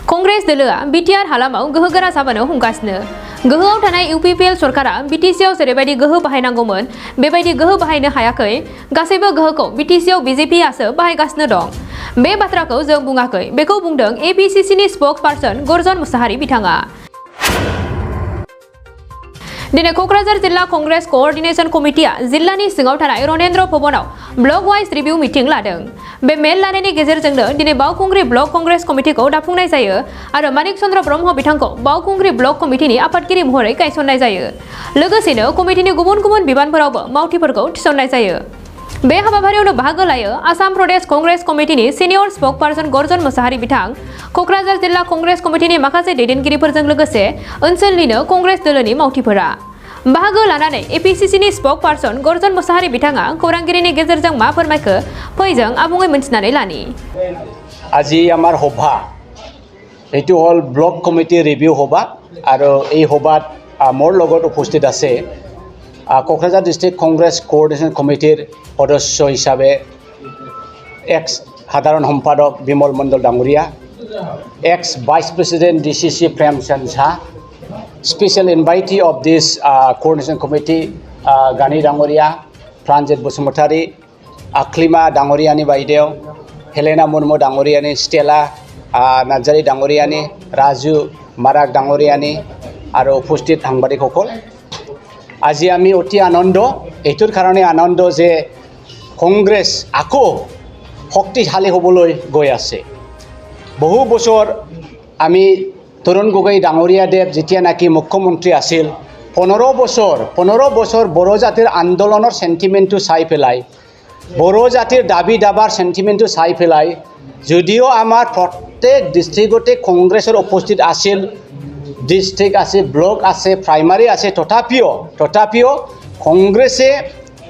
Congress दलोआ BTR हालामाव गोहोगोरा जाबोनो हमगासिनो गोहोआव थानाय UPPL सरकारा BTCआव जेरैबायदि गोहो बाहायनांगौमोन बेबायदि गोहो बाहायनो हायाखै गासैबो गोहोखौ BTCआव BJPआसो बाहायगासिनो दं बे बाथ्राखौ जों बुङाखै बेखौ बुंदों APCCनि स्पोक्सपारसन गर्जन मुसाहारि बिथाङा दिनै क'क्राझार जिल्ला कांग्रेस कोअर्डिनेशन कमिटिया जिल्लानि सिङाव थानाय रनेन्द्र भवनाव ब्लक वाइज रिभिउ मिटिं लादों बे मेल लानायनि गेजेरजोंनो दिनै बावखुंग्रि ब्लक कांग्रेस कमिटिखौ दाफुंनाय जायो आरो मानिक चन्द्र ब्रह्म बिथांखौ बावखुंग्रि ब्लक कमिटिनि आफादगिरि महरै गायसननाय जायो लोगोसेनो कमिटिनि गुबुन गुबुन बिबानफोरावबो मावथिफोरखौ थिसननाय जायो बे हाबाफारियावनो बाहागो लायो आसाम प्रदेश कांग्रेस कमिटिनि सिनियर स्पोक्सपारसन गर्जन मुसाहारि बिथां क'क्राझार जिल्ला कांग्रेस कमिटिनि माखासे दैदेनगिरिफोरजों लोगोसे ओनसोलनिनो कांग्रेस दलोनि मावथिफोरा बाहागो लानानै APCCनि स्पोक्सपारसन गर्जन मुसाहारि बिथाङा खौरांगिरिनि गेजेरजों मा फोरमायखो फैजों आबुङै मिन्थिनानै लानि আজি আমাৰ সভা এইটো হল ব্লক কমিটি ৰিভিউ সভা আৰু এই সভাত মোৰ লগত উপস্থিত আছে কোকৰাঝাৰ ডিস্ট্ৰিক্ট কংগ্ৰেছ কোঅৰ্ডিনেশ্যন কমিটিৰ সদস্য হিচাপে এক্স সাধাৰণ সম্পাদক বিমল মণ্ডল ডাঙৰীয়া x vice president DCC Premchand Jha Special invitee of this coordination committee, Gani Dangoria, Pranjit Busumutari, Aklima Dangoriani Baideo, Helena Murmo Dangoriani, Stella Najari Dangoriani, Raju Marak Dangoriani, Aro Pustit Hangbadi Kokol. Aji ami oti anondo, etur karone anondo je Congress ako শক্তিশালী হ'বলৈ গৈ আছে বহু বছৰ আমি তৰুণ গগৈ ডাঙৰীয়া দেৱ যেতিয়া নাকি মুখ্যমন্ত্ৰী আছিল 15 বছৰ বড়ো জাতিৰ আন্দোলনৰ সেন্টিমেন্টটো চাই পেলাই বড়ো জাতিৰ দাবী দাবাৰ সেন্টিমেন্টটো চাই পেলাই যদিও আমাৰ প্ৰত্যেক ডিস্ট্ৰিক্টতে কংগ্ৰেছৰ উপস্থিত আছিল ডিস্ট্ৰিক্ট আছে ব্লক আছে প্ৰাইমাৰী আছে তথাপিও কংগ্ৰেছে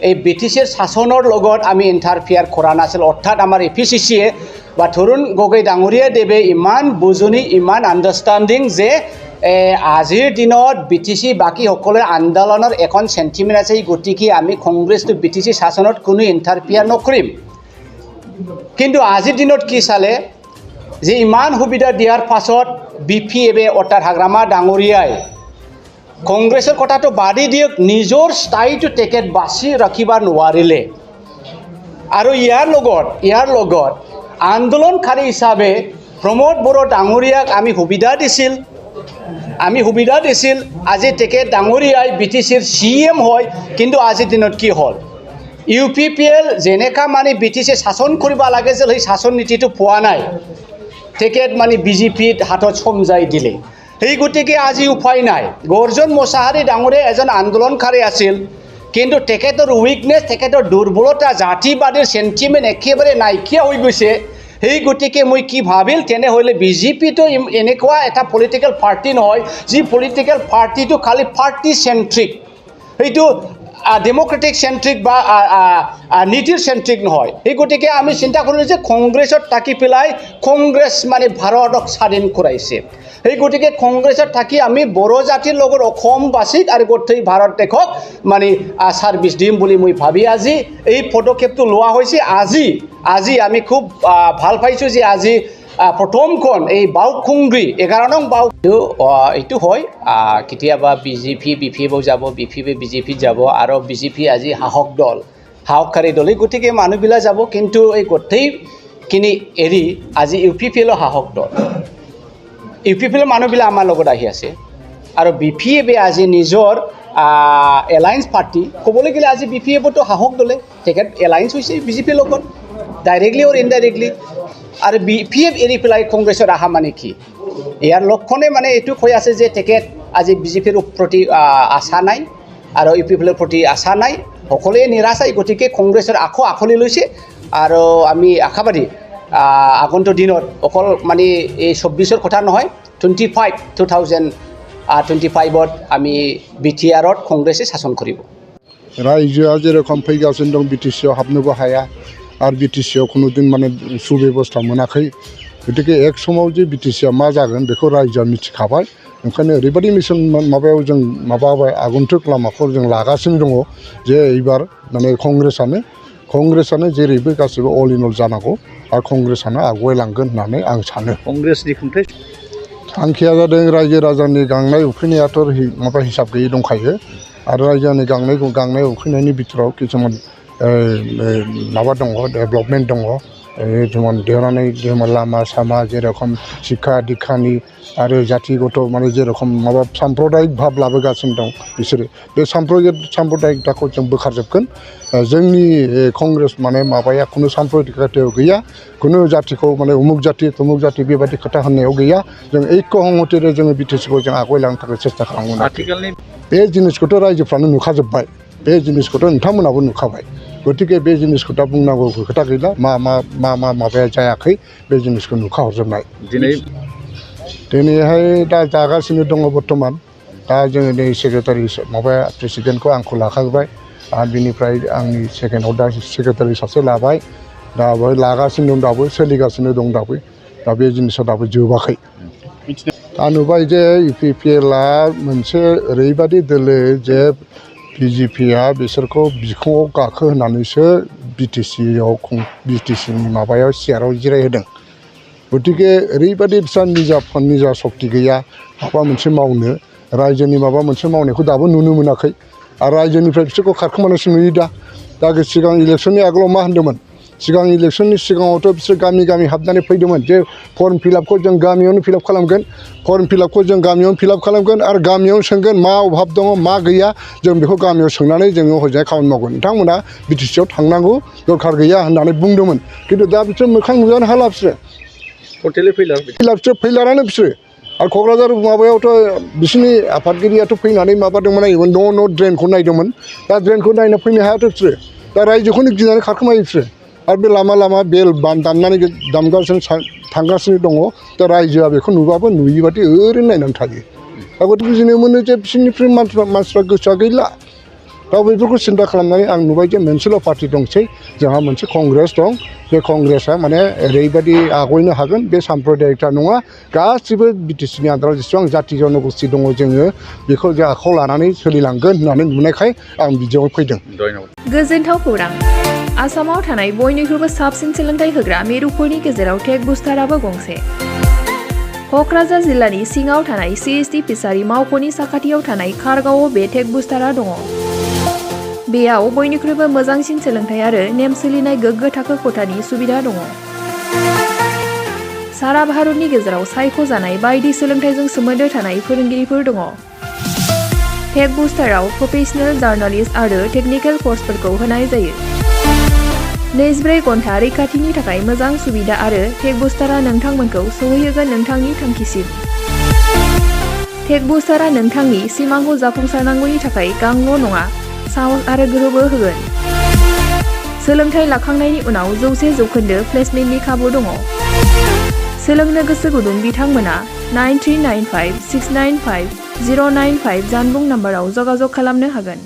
এই BTCৰ শাসনৰ লগত আমি ইন্টাৰফিয়াৰ কৰা নাছিল অৰ্থাৎ আমাৰ APCCয়ে বা তৰুণ গগৈ ডাঙৰীয়া দেৱে ইমান বুজনি ইমান আন্ডাৰষ্টেণ্ডিং যে আজিৰ দিনত BTC বাকি সকলে আন্দোলনৰ এখন সেন্টিমেন্ট আছে গতিকে আমি কংগ্ৰেছটো BTC শাসনত কোনো ইন্টাৰফিয়াৰ নকৰিম কিন্তু আজিৰ দিনত কি চালে যে ইমান সুবিধা দিয়াৰ পাছত BPF অৰ্থাৎ হাগ্ৰামা ডাঙৰীয়াই কংগ্ৰেছৰ কথাটো বাদি দিয়ক নিজৰ স্থায়ীটো টিকেট বাছি ৰাখিব নোৱাৰিলে আৰু ইয়াৰ লগত আন্দোলনকাৰী হিচাপে প্ৰমোদ বড়ো ডাঙৰীয়াক আমি সুবিধা দিছিল আজি টিকেট ডাঙৰীয়াই BTCৰ CM হয় কিন্তু আজিৰ দিনত কি হ'ল UPPL যেনেকা মানে BTC শাসন কৰিব লাগে যে সেই শাসন নীতিটো পোৱা নাই টিকেট মানে BJPৰ হাতত সমজাই দিলে এই গতিকে আজি উপায় নাই গৰ্জন মুসাহাৰি ডাঙৰীয়া এজন আন্দোলনকাৰী আছিল কিন্তু তেখেতৰ উইকনেছ তেখেতৰ দুৰ্বলতা জাতিবাদীৰ সেন্টিমেন্ট একেবাৰে নাইকিয়া হৈ গৈছে এই গতিকে মই কি ভাবিল তেনেহলে BJPটো এনেকুৱা এটা পলিটিক্যাল পাৰ্টি নহয় যি পলিটিক্যাল পাৰ্টিটো খালি পাৰ্টি সেন্ট্ৰিক এইটো ডেমোক্ৰেটিক সেন্ট্ৰিক বা নীতিৰ সেন্ট্ৰিক নহয় এই গতিকে আমি চিন্তা কৰিলো যে কংগ্ৰেছত থাকি পেলাই কংগ্ৰেছ মানে ভাৰতক স্বাধীন কৰাইছে এই গতিকে কংগ্ৰেছত থাকি আমি বড়ো জাতিৰ লগত অসমবাসীক আৰু গোটেই ভাৰত দেশক মানে সাৰ্ভিস দিম বুলি মই ভাবি আজি এই পদক্ষেপটো লোৱা হৈছে আজি আমি খুব ভাল পাইছো যে আজি প্ৰথমখন এই বাউখুংগ্ৰি 11 নং বাউ এইটো হয় কেতিয়াবা BPF যাব BJP যাব আৰু BJP আজি সাহসকাৰী দল গতিকে মানুহবিলাক যাব কিন্তু এই গোটেইখিনি এৰি আজি UPPL সাহস দল UPPL মানুহবিলাক আমাৰ লগত আহি আছে আৰু BPF আজি নিজৰ এলায়েন্স পাৰ্টি ক'বলৈ গ'লে আজি BPFটো সাহস দলে তেখেত এলায়েন্স হৈছে BJP লগত ডাইৰেক্টলি অৰ ইনডাইৰেক্টলি আৰু BPF এৰি পেলাই কংগ্ৰেছৰ আহা মানে কি ইয়াৰ লক্ষণে মানে এইটো কৈ আছে যে তেখেত আজি BJPৰ প্ৰতি আশা নাই আৰু UPPLৰ প্ৰতি আশা নাই সকলোৱে নিৰাশাই গতিকে কংগ্ৰেছৰ আখলি লৈছে আৰু আমি আশাবাদী আগন্তুক দিনত অকল মানে এই 24ৰ কথা নহয় 2025ত আমি BTRত কংগ্ৰেছে শাসন কৰিব ৰাজ্যা যেরকম ফैगासिनो दं BTCआव हाबनोबो हाया आरो BTCआव कुनुदिन माने सुबेबस्था मोनाखै गतिके एक समाव जे BTCआ मा जागोन बेखौ रायजोआ मिथिखाबाय ओंखायनो ओरैबायदि मिशन माबायाव जों माबाबाय आगन्तुक लामाखौ जों लागासिनो दङ जे एबार माने कंग्रेसानो जेरैबो गासिबो अल इन अल जानांगौ आरो कंग्रेसानो आवगायलांगोन होननानै आं सानो कंग्रेसनि खुंथाय थांखिया जादों रायजो राजानि गांनाय उखैनायाथ' माबा हिसाब गैयै दंखायो आरो रायजोनि गांनाय उखैनायनि बिथोराव किसुमान माबा दङ डेभेलपमेन्ट दङ जेनेबा देरनानै जेनेबा लामा सामा जेरखम शिक्षा दीक्षानि आरो जातिगत माने जेरखम माबा साम्प्रदायिक भाब लाबोगासिनो दं बिसोरो बे साम्प्रदायिकताखौ जों बोखारजोबगोन जोंनि कंग्रेस माने माबाया खुनु साम्प्रदायिकतायाव गैया खुनु जातिखौ माने उमुक जाति बेबायदि खोथा होननायाव गैया जों ऐक्य हंगतिरे जोङो बिटिसिखौ जों आवगायलांनो थाखाय सेस्था खालामगोन आथिखालनि बे जिनिसखौथ' रायजोफ्रानो नुखाजोब्बाय बे जिनिसखौथ' नोंथांमोनाबो नुखाबाय गतिके बे जिनिसखौ दा बुंनांगौ खोथा गैला मा माबाया जायाखै बे जिनिसखौ नुखाहरजोबनाय दिनैहाय दा जागासिनो दङ बर्थमान दा जोङो नै सेक्रेटारि माबाया प्रेसिडेन्टखौ आंखौ लाखाबाय आरो बिनिफ्राय आंनि सेकेन्डआव दा सेक्रेटारि सासे लाबाय दा बेवहाय लागासिनो दं दाबो सोलिगासिनो दं दाबो दा बे जिनिसा दाबो जोबाखै दा नुबाय जे इउपिपिएलआ मोनसे ओरैबायदि दोलो जे बिजेपिआ बिसोरखौ बिखुङाव गाखोहोनानैसो बिटिसिनि माबायाव सियाराव जिरायहोदों गतिके ओरैबायदि बिस्रा निजा सक्ति गैया माबा मोनसे मावनो रायजोनि माबा मोनसे मावनायखौ दाबो नुनो मोनाखै आरो रायजोनिफ्राय बिसोरखौ खारखोमानायसो नुयो दा सिगां इलेक्सननि आगोलाव मा होनदोंमोन सिगां इलेक्सननि सिगाङावथ' बिसोर गामि हाबनानै फैदोंमोन जे फर्म फिलआपखौ जों गामियावनो फिलआप खालामगोन फर्म फिलआपखौ जों गामियावनो फिलआप खालामगोन आरो गामियावनो सोंगोन मा अभाब दङ मा गैया जों बेखौ गामियाव सोंनानै जोङो हजों खामानि मावगोन नोंथांमोना बिटिसिआव थांनांगौ दरखार गैया होननानै बुंदोंमोन खिन्थु दा बिसोर मोखां नुजानो हाला बिसोरो टटेलि फैलारानो बिसोरो आरो क'क्राझार माबायावथ' बिसोरनि आफादगिरियाथ' फैनानै माबादोंमोन नायोमोन न' ड्रेनखौ नायदोंमोन दा ड्रेनखौ नायना फैनो हायाथ' बिसोरो दा रायजोखौनो गिनानै खारखोमायो बिसोरो आरो बे लामा बेल दामनानै दामगासिनो थांगासिनो दङ दा रायजोआ बेखौ नुबाबो नुयिबादि ओरैनो नायनानै थायो दा गथ' बुजिनो मोनो जे बिसोरनिफ्राय मानसिफ्रा गोसोआ गैला दा बेफोरखौ सिन्था खालामनानै आं नुबाय जे मोनसेल' पार्टि दंसै जोंहा मोनसे कंग्रेस दं बे कंग्रेसआ माने ओरैबायदि आवगायनो हागोन बे साम्प्रदायिकता नङा गासिबो बिटिसिनि आन्दाराव जेसेबां जाति जनगोष्ठि दङ जोङो बेखौ जों आखायाव लानानै सोलिलांगोन होननानै नुनायखाय आं बिदियाव फैदों गोजोनथाव खौरां आसामाव थानाय बयनिख्रुइबो साबसिन सोलोंथाइ होग्रा मिरुफोरनि गेजेराव टेक बुस्टाराबो गंसे क'क्राझार जिल्लानि सिङाव थानाय CST फिसारि मावख'नि साखाथियाव थानाय खारगावआव बे टेक बुस्टारा दङ बेयाव बयनिख्रुइबो मोजांसिन सोलोंथाइ आरो नेम सोलिनाय गोग्गो थाखो खथानि सुबिदा दङ सारा भारतनि गेजेराव सायख'जानाय बायदि सोलोंथाइजों सोमोन्दो थानाय फोरोंगिरिफोर दङ टेक बुस्टाराव प्रफेशनेल जार्नालिस्ट आरो टेकनिकेल कर्सफोरखौ होनाय जायो 24 घन्टा रैखाथिनि थाखाय मोजां सुबिदा आरो टेक बुस्टारा नोंथांमोनखौ सौहैहोगोन नोंथांनि थांखिसिम टेक बुस्टारा नोंथांनि सिमांखौ जाफुंसारनांगौनि थाखाय गांल' नङा साहस आरो गोहोबो होगोन सोलोंथाइ लाखांनायनि उनाव 100% प्लेसमेन्टनि खाबु दङ सोलोंनो गोसो गुदुं बिथांमोना 9395695095 जानबुं नाम्बाराव जगाजग खालामनो हागोन